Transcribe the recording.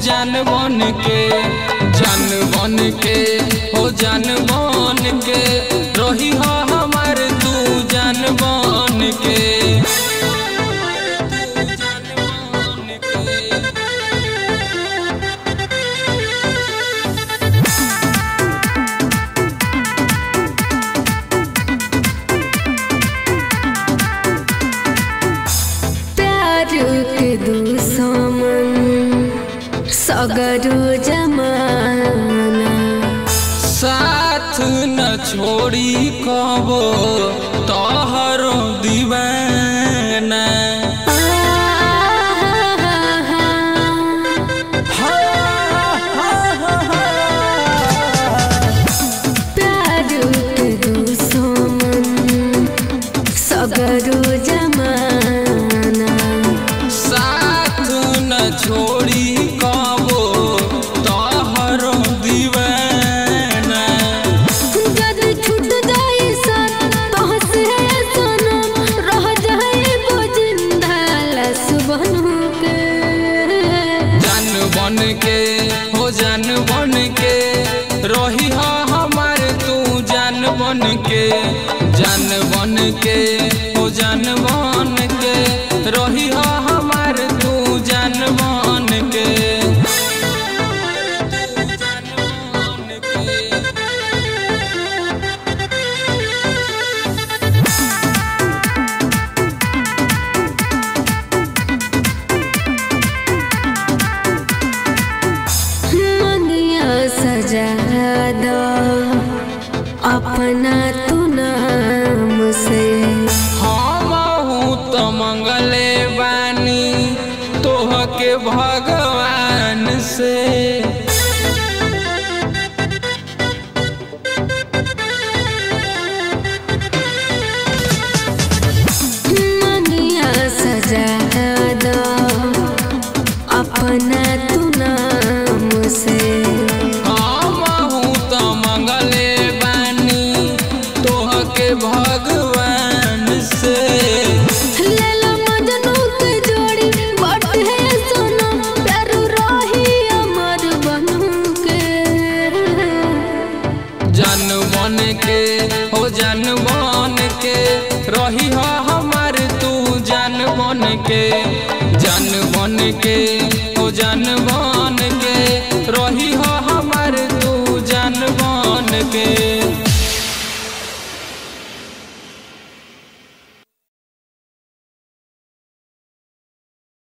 जान बन के हो जान बन के रही हो हमार तू जान बन के। के दुश्मन सगरो जमाना साथ न छोड़ी कबो तोहरो दीवाना। प्यार के दुश्मन सगरो जमाना छोड़ी कबो तोहरो दीवाना। जद छूट जाए साथ तोहसे सनम रह जाए वो जिंदा लाश बन के। जान बन के हो जान बन के रही हो हमार तू जान बन के हो जान बन के रही हो हमार तू जान बन के। मंगिया सजा दो अपना तू नाम से। तो मंगले बानी तोह के भगवान से। मंगिया सजा दो अपना तू नाम से। तो मंगले बानी तोह के भगवान से। जान बन के हो जान बन के रही हो हमार तू जान बन के हो जान बन के रही हो हमार तू जान बन के।